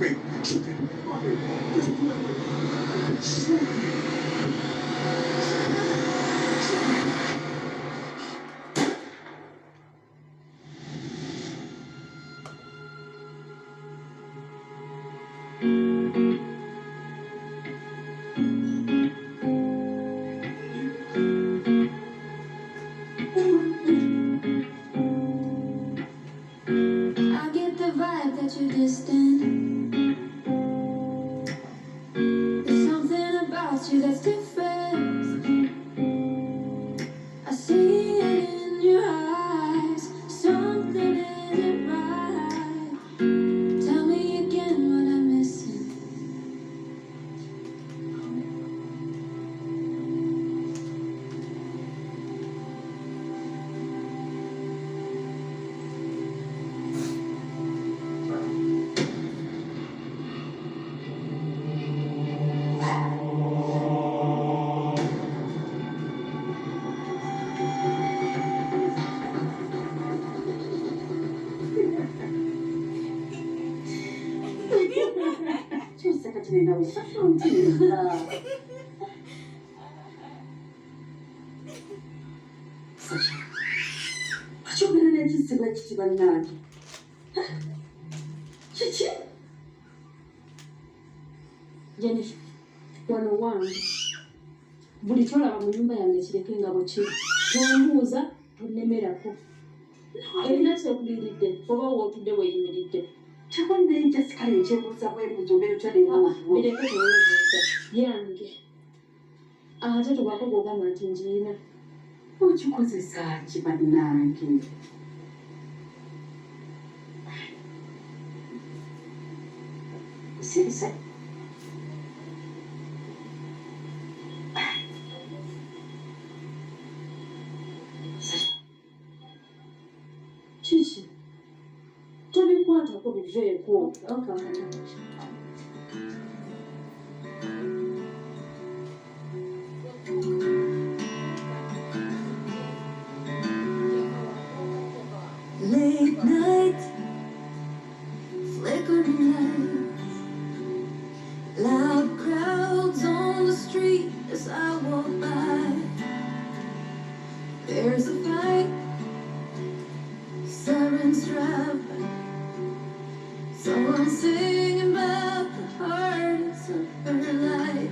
Wait, I get the vibe that you're distant. There's something about you that's different. I see it in your eyes. Something isn't right. Tell me again what I'm missing. cyose kakinenda wisafrontiza Sasha achobera nekisigwa kiti bannange kiki Jennifer wano wange buli kyolaba mu nyumba yange kireke nga bwe kiri tombuuza tonemerako erina kyekuliridde oba wootudde weeyimiridde tekonneija sikale ekyebuuza bwebuuza obeera otyaleroovu bireke teweebuuza yange ate tubako gwogamba nti njiina okikozesa ki bannange sirisa kiki tobikwatako biveeko Late night, flickering lights, loud crowds on the street as I walk by. There's a fight, sirens drive by. Someone singing about the hardest of her life.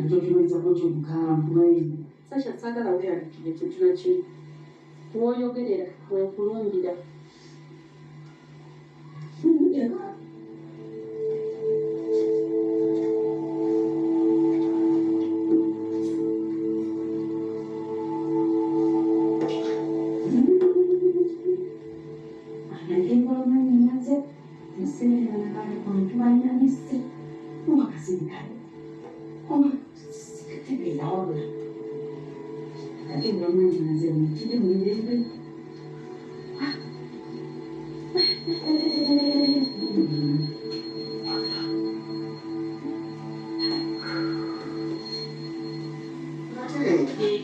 ndokiweza kyokyomukambwe Sasha saagala weeraliikirire kyetula ki woyogerera weekulumbira anagengaomanyimaze museeranakale kwantubanyanisi owakasirikale oba sikategeerawola ate ngaomanyimaze mukiri mumirembe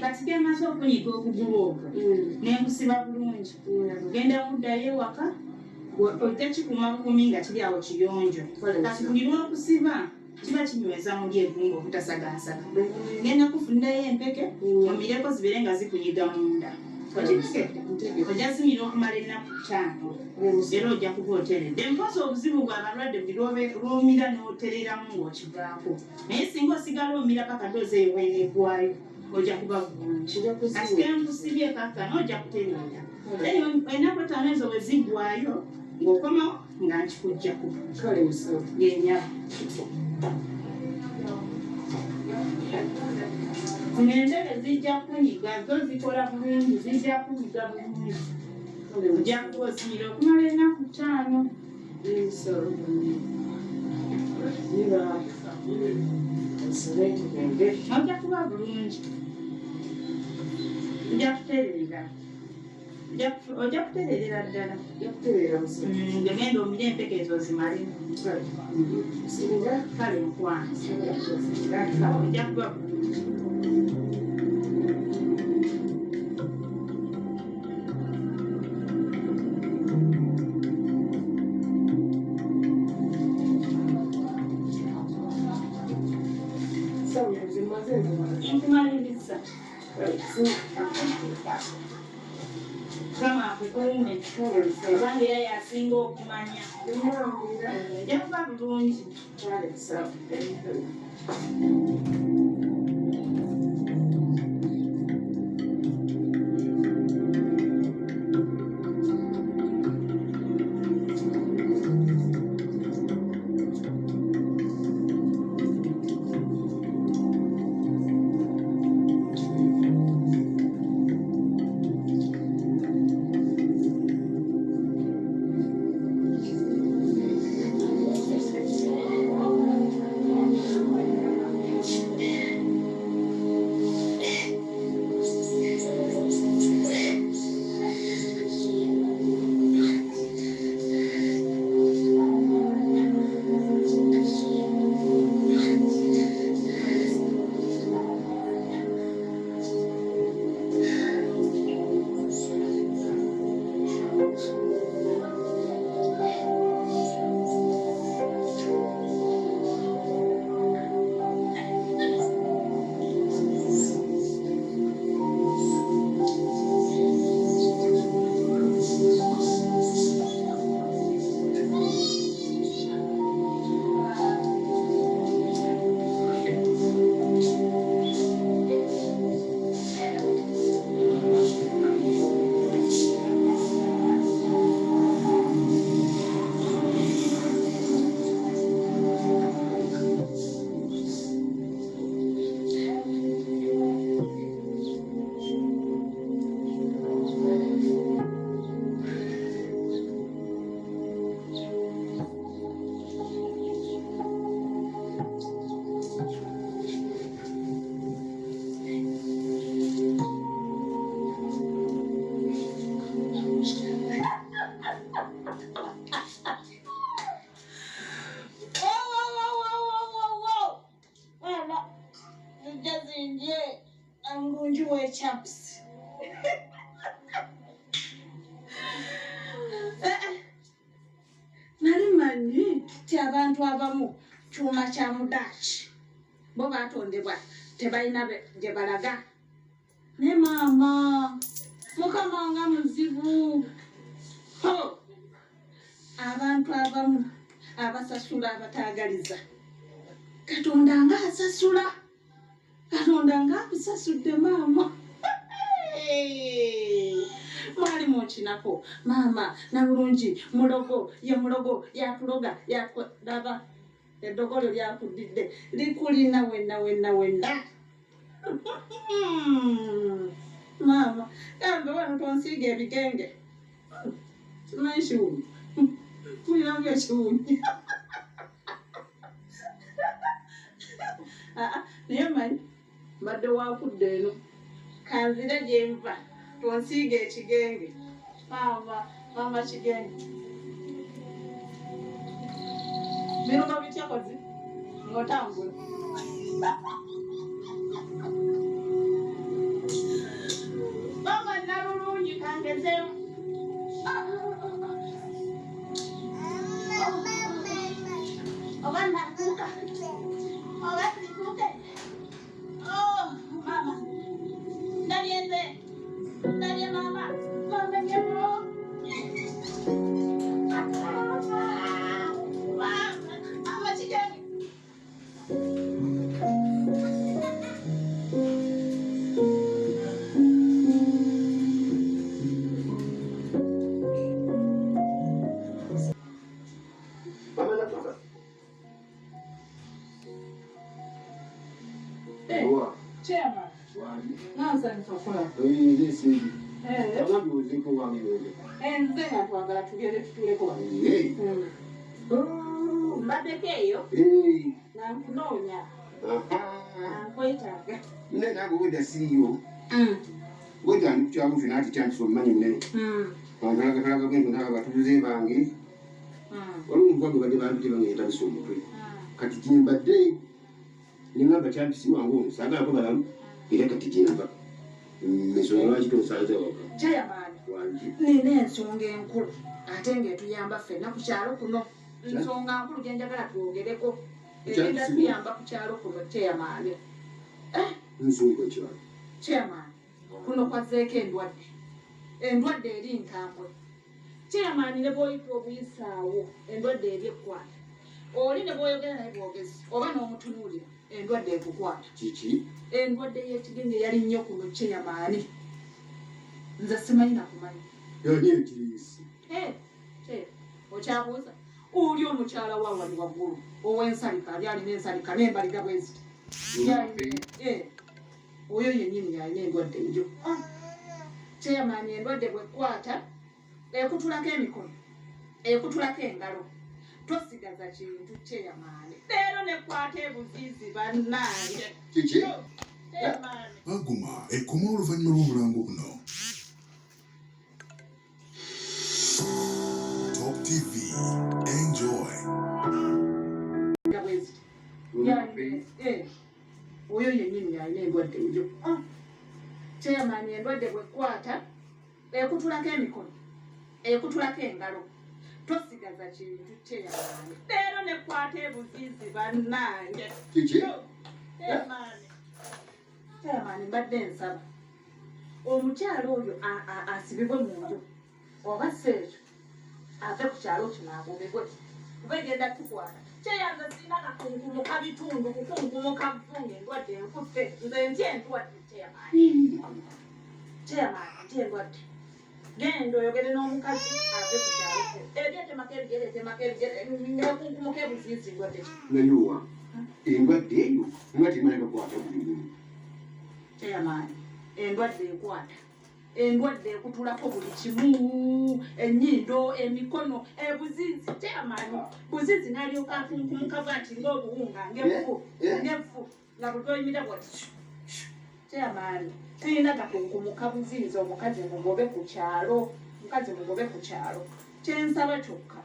kati gemaze okunyiga okugulu okwo nenkusiba bulungi genda kuddayo ewaka otekikuma bukumi nga kiri awo kiyonjo kati buli lwokusiba kiba kinyweza muli egunga obutasagasaga genda kufunirayo empeke omireko zibeere nga zikunyiga munda ojja zimira okumala ennaku 5 era ojja kuba oteredde mpozi obuzibu bwa balwadde buli lwomira n'otereramu ng'okivaako naye singa osigala omira paka doozi eyo bwenegwayo ojja kuba bulungi kati kenkusibye kakkano ojja kutereera ennaku 5 ezo bwe ziggwayo ng'okomawo nga nkikugjaku yenyaba Ng'endebe zijja kunyiga zo zikola bulungi zijja kunyiga bulungi ojja kuba osimira okumala ennaku 5 ojja kuba bulungi ojja kutereera ojja kutereerera ddala ngegenda omira empeke ezo zimale kale nkwanza ojja kuba bulungi Kama akukuume kubanga era yasinga okumanya ejja kuba bulungi. Mulungi w'ekyampusi. Nali manyi ti abantu abamu kyuma kya mudaaki bo baatondebwa tebalina gye balaga. Ne maama mukama nga muzibu. Abantu abamu abasasula abataagaliza Katonda nga asasula. Katonda nga akusasudde maama. Mwali mukinako maama Nabulungi mulogo ye mulogo yatuloga yatulaba eddogolo lyakudidde likulina wenna. Maama gambe wano tonsiiga ebigenge simanyi kiwunyi kulinamu ekiwunyi. Naye manyi mbadde wakudde eno kanzire gye nva tonsiiga ekigenge. Maama kigenge birungo bitya kozi ng'otambula. Maama Nabulungi kangezeemu. Oba nakuka oba sikuke. Maama ndabye nze ndabye maama nyemo. Maama kigenge. Chairman. Nansanyuka kola. Nze nga twagala tugende tutuleko wano. Mbaddeko eyo nankunoonya nankwetaaga. Nne nange wedda siriyo. Wedda ndi kukyalo ffe naati kyandisa omumanyi munene. Bantalaga gendo naaba batuuze bange. Waliwo omuvago badde bampite bangeetabisa omutwe. Kati gyembadde ningamba kyampisi wange ono saagalako balamu era kati gyenva. Ensonga lwaki tonsanze waka? Chairman, nina ensonga enkulu ate ng'etuyamba ffenna ku kyalo kuno. Ensonga nkulu gye njagala twogereko egenda tuyamba ku kyalo kuno Chairman. Nsonga ki? Chairman, kuno kwazeeko endwadde eri nkambwe kyamaani ne bw'oyita obuyisaawo endwadde eri ekkwata oli ne bw'oyogera naye bwogezi oba n'omutunuulira endwadde ekukwata kiki endwadde y'ekigenge yali nnyo kuno kyeyamaani nze simanyi nakumanyi yoni ekiriisi okyabuuza oli omukyala wa wali waggulu ow'ensalika ali alina ensalika n'embaliga bweziti oyo yennyini yalina endwadde njo kyeyamaani endwadde bwekkwata ekutulako emikono ekutulako engalo tosigaza kintu kyeyamaani leero nekwata ebuziizi bannange kiki Aguma ekoma oluvannyuma lw'omulambo buno. Top TV. Enjoy. oyo yennyini yalina endwadde njo kyeyamaani endwadde bwekkwata ekutulako emikono ekutulako engalo tosigaza kintu kyeyamaani leero nekwata ebuziizi bannange kiki kyeyamaani mbadde nsaba omukyalo oyo asibibwe mu nju oba seekyo ave ku kyalo kino agobebwe kuba egenda tukwata kyeyanza sirina kakunkumuka bitundu kukunkumuka vunga endwadde enkutte nze ntya endwadde kyeyamaani ntya endwadde genda oyogere n'omukazi ave ku kyalo kino ebyetemako ebigere nekunkumuka ebuziizi ndwadde nayuwa endwadde eyo nga temaneka kwata buli kyeyamaani endwadde ekwata endwadde ekutulako buli kimu ennyindo emikono ebuziizi kyeyamaani buziizi n'alyoka akunkumukava nti ng'obuwunga ng'efu nga bwe toyimira bwati kyeyamaani sirina gakunkumuka buziizi omukazi mugobe ku kyalo kyensaba kyokka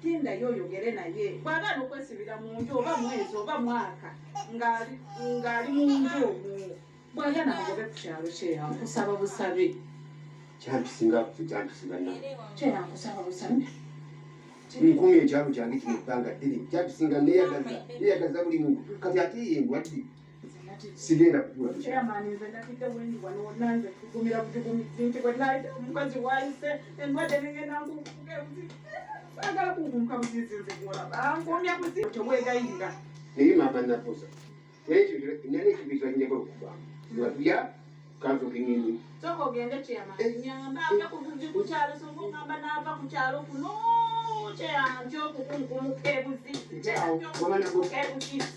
gendayo oyogere naye bwagaana okwesibira mu nju oba mwezi oba mwaka ng'ali mu nju omwo bwagana mugobe ku kyalo kyeyankusaba busabe kyeyankusaba busabe nkumye ekyalo kyange kino ebbanga ddene kyakisinga neyagaza buli muntu kati ate endwadde sigenda kutula kyeyamaani nze ndakidde bwendi wano wonna nze kugumira bujugumizi nti bwe naayita omukazi wayise endwadde nengenda nkunkumuka ebuziizi sagala kunkumuka buziizi nze gwolaba ankumya buziizi tebwegayirira naye mama naposa nali ekibisa kinyagala okubanga watulya kanso kingini sooka ogende kyeyamaani nyamba ave ku kyalo songa ogamba naava ku kyalo kuno kyeyanja okukunkumuka ebuziizi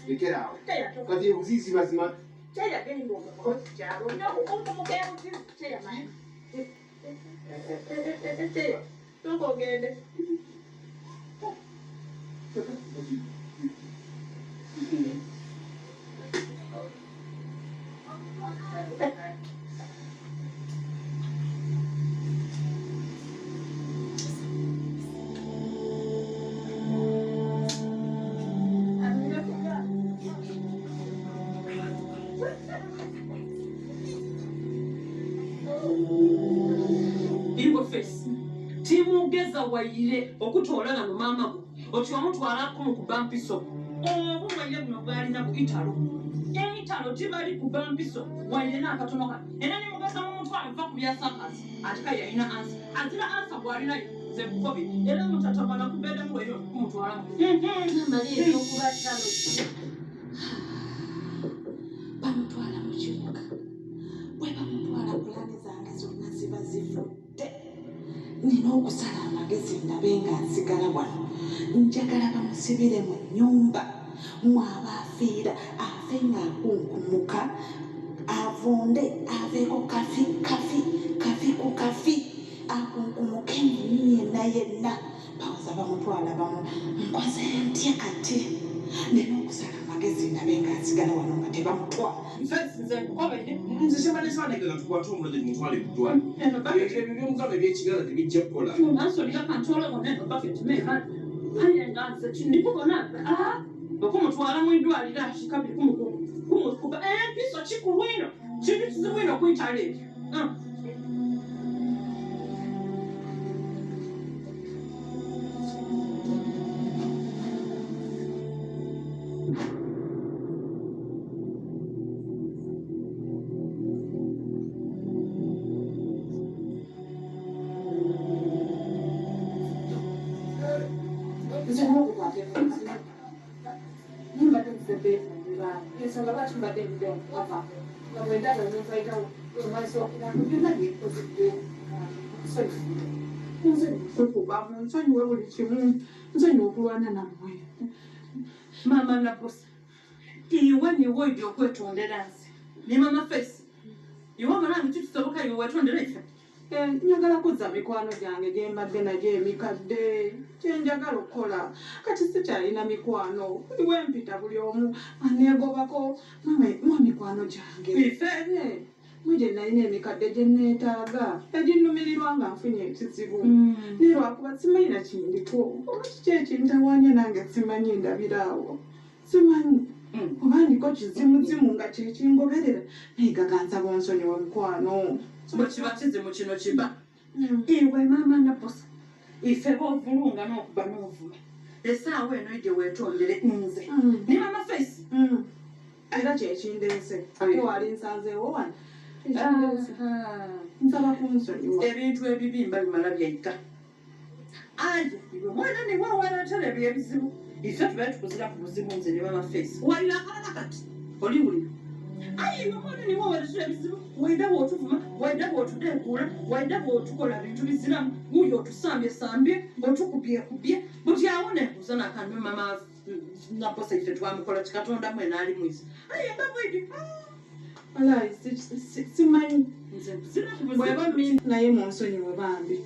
lekeraawo kati ebuziizi mazima kyeyagenda omukola ku kyalo nja okukunkumuka ebuziizi kyeyamaani sooka ogende timugeza wayire okutoola nga mu maama go oti omutwalako mu kuba mpiso obumwenge buno bwalina ku italo eitalo tibali kuba mpiso wayire n'akatono kano era nimugeza mu mutwalo va ku byasakazi ate ka yalina ansa azira ansa bwalinayo ze bukobe era mutatamala kubeeremu weyo kumutwalamu okuba kyalo bamutwala mu kibuga bwe bamutwala pulaani zange zonna ziba zivudde nina okusala amagezi ndabe nga nsigala wano njagala bamusibire mu nnyumba mwaba afiira ave nga akunkumuka avunde aveeko kafi ku kafi akunkumuke yenna bawoza bamutwala bamu nkoze ntya kati nina okusala amagezi ndabe nga nsigala wano nga tebamutwala okumutwala mu idwaliro akikabiri kumukuba empiso kikulwino kintu kizibwino kwitala ebyo ensonga lwaki mbadde mbidde okuva nga bwendaba nenfaitawo omwezi okubantu byonna byekozedde kukuba nsonyiwe buli kimu nsonyiwe okulwana nammwe Mama Nabosa, iwe niwe ebyokwetondera nze ne Mama Face iwe omanyi kitusoboka iwe wetondera ife njagala kuzza mikwano gyange gye mbadde nagyo emikadde kyenjagala okukola kati sikyalina mikwano iwe mpita buli omu aneegobako mu mikwano gyange ife mwe gye nalina emikadde gye neetaaga eginnumirirwa nga nfunye ekizibu naye lwakuba simanyi na kindiko oba kiki ekintawaanya nange simanyi ndabiraawo simanyi oba ndiko kizimuzimu nga kyekingoberera naye gaganza bonsonyiwa mukwano bwe kiba kizimu kino kiba iwe Mama Nabosa ife boovulunga n'okuba n'ovuma essaawa eno gye weetondere nze ne Mama Face era kyekindeese ate wali nsanzeewo wano nsaba kunsonyiwa ebintu ebibimba bimala byayita aje iwe mwana ne wawalatala ebyebizibu ife tubaye tukuzira ku buzibu nze ne Mama Face walina akalala kati oli wulira ayi iwe mwana ne wawalatala ebizibu waida bw'otuvuma waida bw'otudenkuula waida bw'otukola bintu biziramu guyo otusambye otukubyekubye buti awo nembuuza nakambe Mama Nabosa ife twamukola kikatonda mwena ali mwiza ayi engavu edi alayi simanyi nze mbuzira ku buzibu bweba mini naye munsonyiwe bambi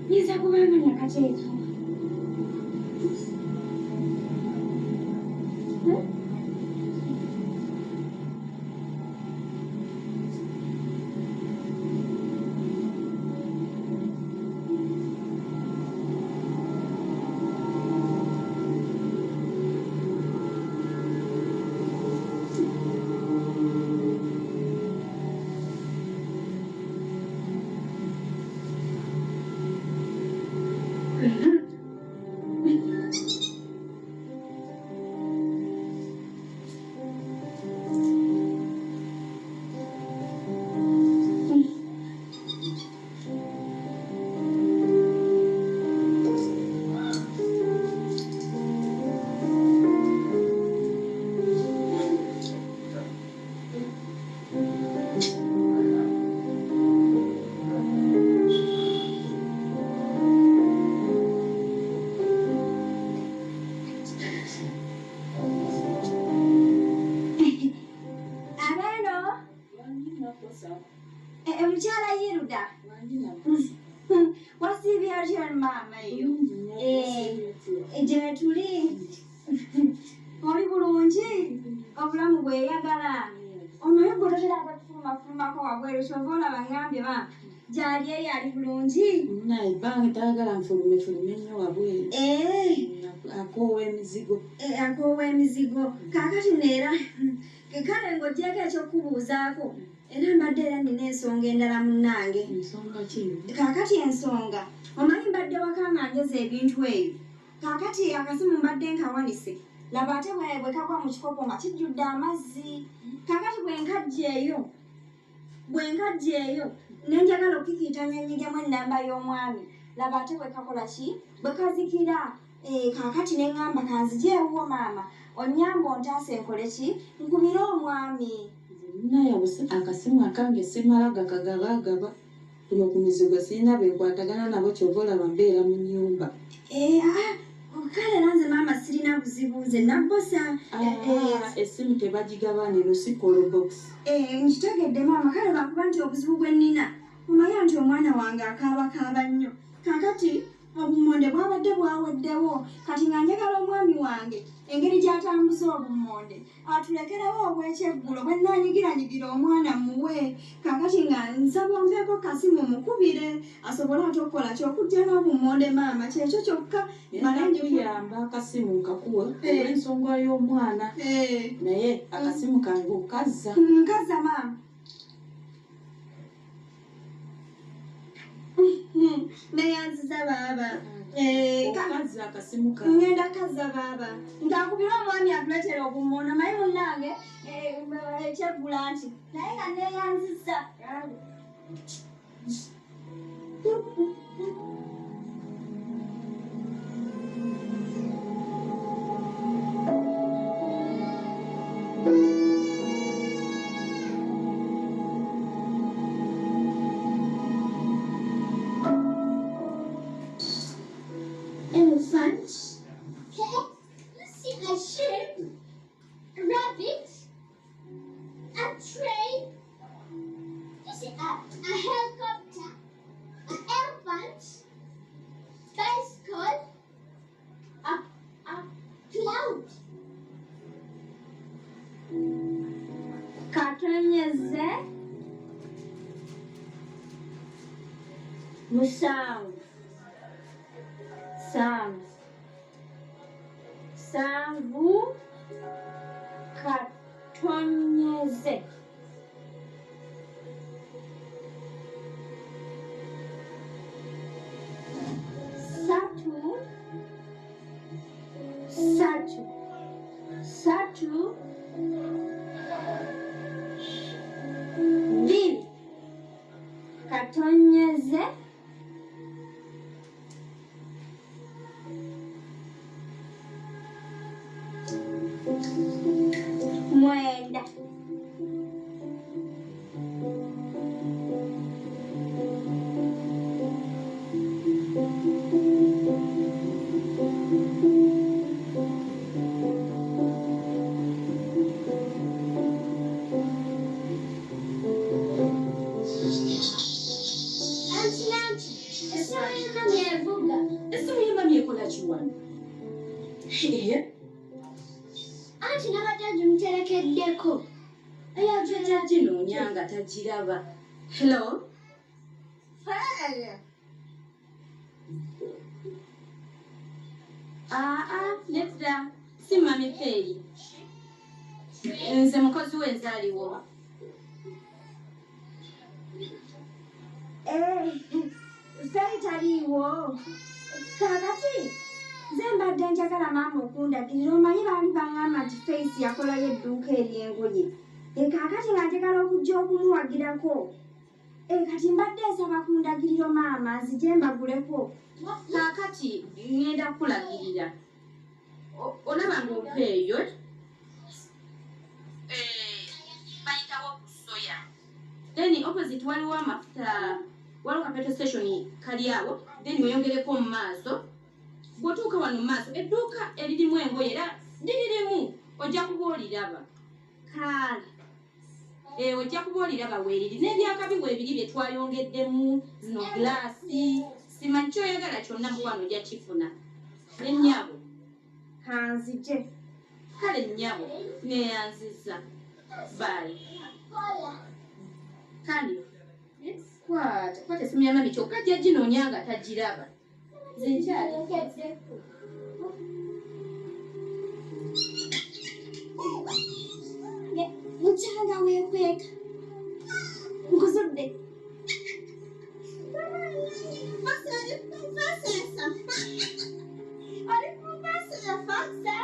Nyinza kubanga nakateeka Mukyala Yiruda wasiibya otyo maama eyo gye tuli oli bulungi obulamu bweyagala onaye gwe totera ate kufulumafulumako wabweru kyova olaba ngambye ma gyali eyo ali bulungi naye bange tayagala nfulumefulume nnyo wabweru akoowa emizigo kaakati neera kale ng'ogyeko ekyokubuuzaako era mbadde era nina ensonga endala munnange ensonga kino kaakati ensonga omanyi mbadde wakanga njeza ebintu ebyo kaakati akasimu mbadde nkawanise laba ate bwe kagwa mu kikopo nga kijjudde amazzi kaakati bwe nkajja eyo nenjagala okukikiitanya nnyigemu ennamba y'omwami laba ate bwe kakola ki bwe kazikira kaakati ne ŋŋamba kanzijeewuwo maama onnyamba ontaasa enkole ki nkubire omwami naye akasimu akange simala gakagabagaba kuno ku mizigo sirina benkwatagana nabo kyova olaba mbeera mu nnyumba kale nanze maama sirina buzibu nze nabbosa essimu tebagigabanira osikolo box nkitegedde maama kale lwakuba nti obuzibu bwe nnina omanya nti omwana wange akaabakaaba nnyo kakati obummonde bwabadde bwaweddewo kati nga njagala omwami wange engeri gy'atambuza obummonde atulekerewo obwekyeggulo bwe nnaanyigiranyigira omwana muwe kakati nga nsaba ompeeko kasimu mukubire asobole ate okukola kyokujja n'obummonde maama kyekyo kyokka malayamba akasimu nkakuwa olw'ensonga y'omwana naye akasimu kange okazza nkazza maama neyanziza baaba okazza akasimu kange ngenda kazza baaba nkakubira omwami akuleetera obummonde naye munnange ekyeggula nti naye nga neyanziza Elephant, a sheep, a rabbit, a train, a helicopter, an elephant, bicycle, a cloud. Katonyeze musanvu sanvu katonyeze satu mbili katonyeze mwenda essimu yemami ekola kiwano Anti nabadde muterekeddeko. ginoonya nga tagiraba. Hello? Nedda si mami Feeri. Nze mukozi w'enzaaliwo. Feeri taliiwo kakati nze mbadde njagala maama okundagirira omanyi baali baŋŋamba nti Faith yakolayo edduuka ery'engoye kakati nga njagala okujja okumuwagirako kati mbadde nsaba kundagiriro maama nzije mbaguleko Kakati ngenda kukulagirira. Olaba ng'ompeeyo bayitawo ku soya. Then opposite waliwo amafuta, waliwo ka petrol station kali awo, then oyongereko mu maaso. Bw'otuuka wano mu maaso edduuka eririmu engoye era liririmu ojja kuba oliraba. kale Ojja kuba oliraba weeriri n'ebyakabi weebiri bye twayongeddemu zino giraasi simanyi kyoyagala kyonna mukwano ojja kifuna. Ennyabo kanzije kale ennyabo neeyanziza baayi kale kwata essimu ya mami kyokka ajja ginoonya nga tagiraba. Nze nkyali mukyanga weekweka nkuzudde oli kumpasefasa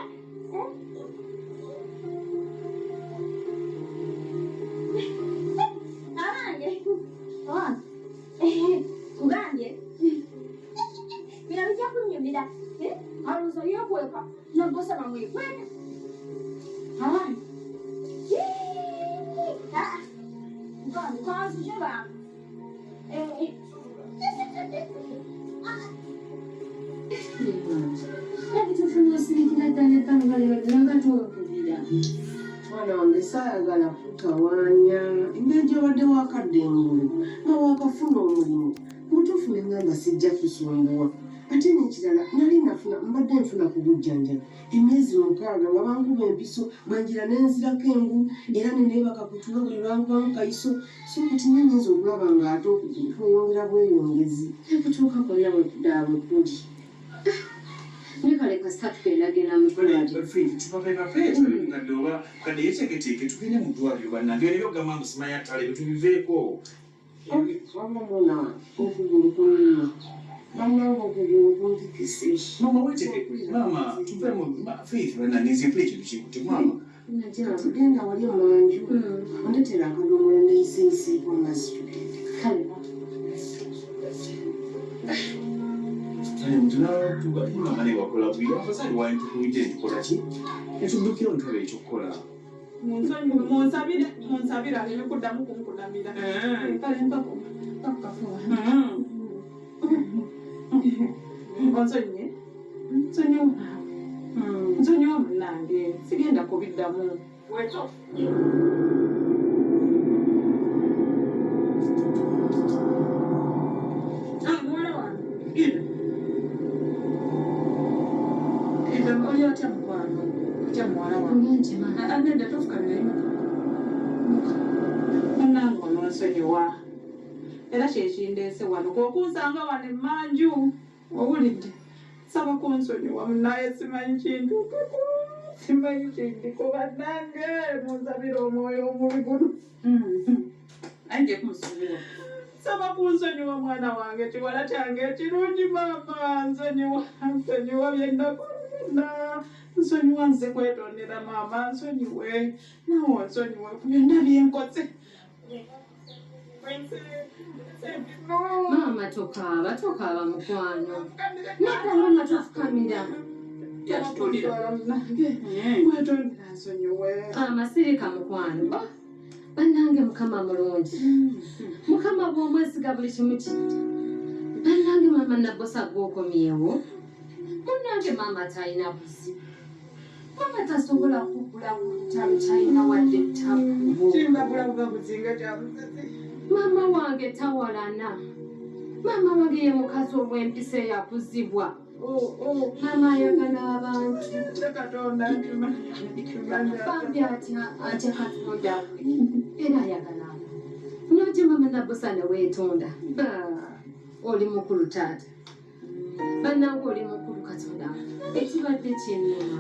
abange kugambye bino bijja kunnyumira alowooza yeekweka nobbosa bamwekweka abange kanzije bantu ebitu Mwana wange saayagala kutawanya engeri gy'obadde wakadde engulu nga wakafuna omulimu mutuufu ne ngamba sijja kusumbuwa ate n'ekirala nali mbadde nfuna ku bujjanjabi emyezi 6 nga bankuba empiso bwenjira n'enzirako engu era neneebaka ku tulo buli lwankubamu kayiso so kati nnyinza okulaba ng'ate okweyongera bweyongezi ekutuuka konna bwekuddaabwe kuli nikaleka sitatugenda mukola kade yeteeketeeke tugende mu ddwaliro bannange ebyo byogamba mbu simanyi atale betubiveeko wamamuna okugulu kunima bannange okugulu kumpikise mama weteeke mama tuvemu faith bannange nziyekula ekintu kikutte mama najira tugenda wali manju ondetera akadomola neisiisiiko amazzi tugende kale mama newakola bwira abazali wange tukuwidde ntukola ki netuddukira ontwala ekyokukola munsabire aleme kuddamu kunkudamira kale mpakukafuwa nsonyiwa munnange sigenda kubiddamu oli otya mukwano otya muwala wange tofukamira munnange ononsonyiwa era kyekindeese wano kokunsanga wano emmanju owulidde saba kunsonyiwa munaye simanyi kintuukeko simanyi kindiko bannange munsabire omwoyo omubi guno ayinza kumusubira saba kunsonyiwa mwana wange kiwala kyange ekirungi maama nsonyiwa byennakolana nsonyiwa nze kwetondera maama nsonyiwe nawe nsonyiwe ku byonna byenkoze Mama tokaaba mukwano nedda mama tofukamira mwetondera nsonyiwe amasirika mukwano bannange mukama mulungi mukama bw'omwesiga buli kimu kijja bannange mama nabbosa gwokomyewo munnange mama talina buzibu mama tasobola kugula ku ttabu talina wadde ettabu kimbagulabuga buzinga kyabuzizi mama wange tawalana mama wange ye mukazi ow'empisa eyakuzibwa mama ayagala abantu bambi atya katonda era ayagala abantu noje mama nabbosa neweetonda oli mukulu taata bannange oli mukulu katonda ekibadde kyennuma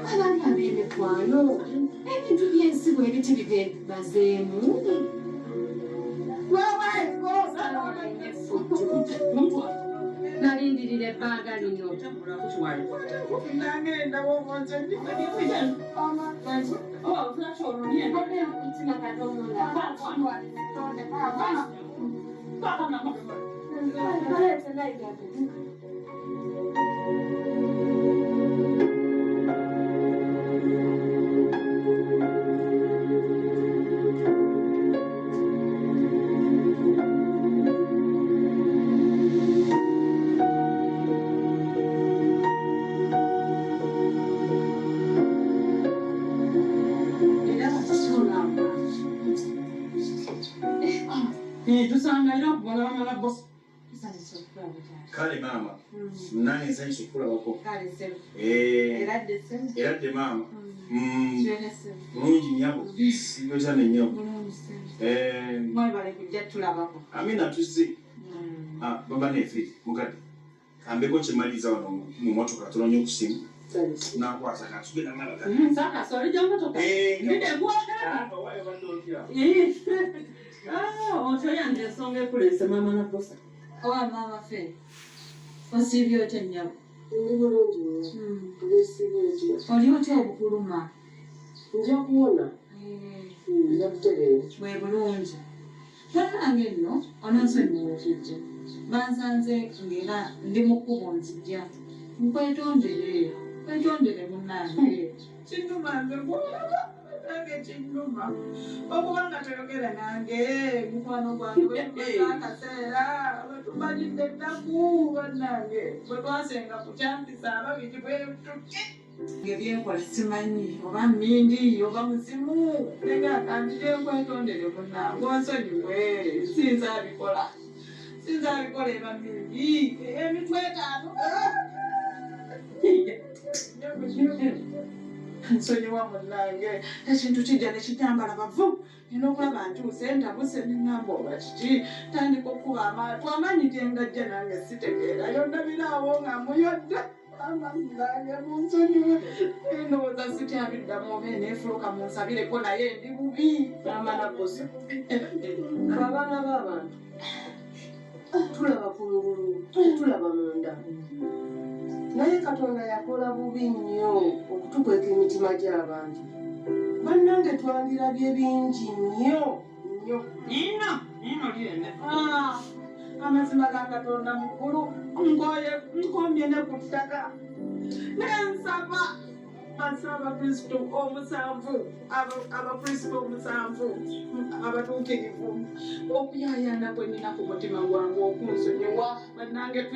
abali ab'emikwano ebintu by'ensi bwe biti bibazeemu nalindirira ebbanga lino tusangaira okugola bamala bosi kale maama nange nsanyusa okukulabako eradde maama mulungi nyabo sibetane nyabo mwebale kujja tulabako amina tuzze baba nefe mukadde kambeko kyemaliza wano mu motoka tulonye okusimu nakwata katugenda malaga otoyange ensonga ekulese maama nabosa owa maama fe osiibye otya nnyabo oli otya obukuluma nja kuwona nja kutereera bwe bulungi bannange nno ononsonyiwa okujja bansanze ng'era ndi mu kkubo nzijja kwetondere munnange kinnuma nze gwolaba nange kinnuma okubanga toyogera nange mukwano gwange bwetumaakaseera bwetumanyidde ennaku bannange bwe twasenga ku kyampisa ababiri bwetuki Ebyenkola simanyi oba mmindi oba muzimu naye akandire nkwetondere munnange onsonyiwe sinza abikola eba mmindi emitwe 5 nsonyiwa munnange ekintu kijja ne kinyambala bavu nina okulaba ntuuse ntabuse neŋŋamba oba kiki tandika okuba amaanyi gengajja nange sitegeera yondabiraawo nga muyodde amanange munsonyiwe endowooza sikyabiddamu oba eneefuuka munsabireko naye ndi bubi amanakosa abaana b'abantu tulaba kungulu tulaba munda naye Katonda yakola bubi nnyo okutukweka emitima gy'abantu bannange twandirabye bingi nnyo lyene amazima ga Katonda mukulu nkomye ne ku ttaka nensaba abakristo omusanvu abatuukirivu okuyaayana kwe nina ku mutima gwange okunsonyiwa bannange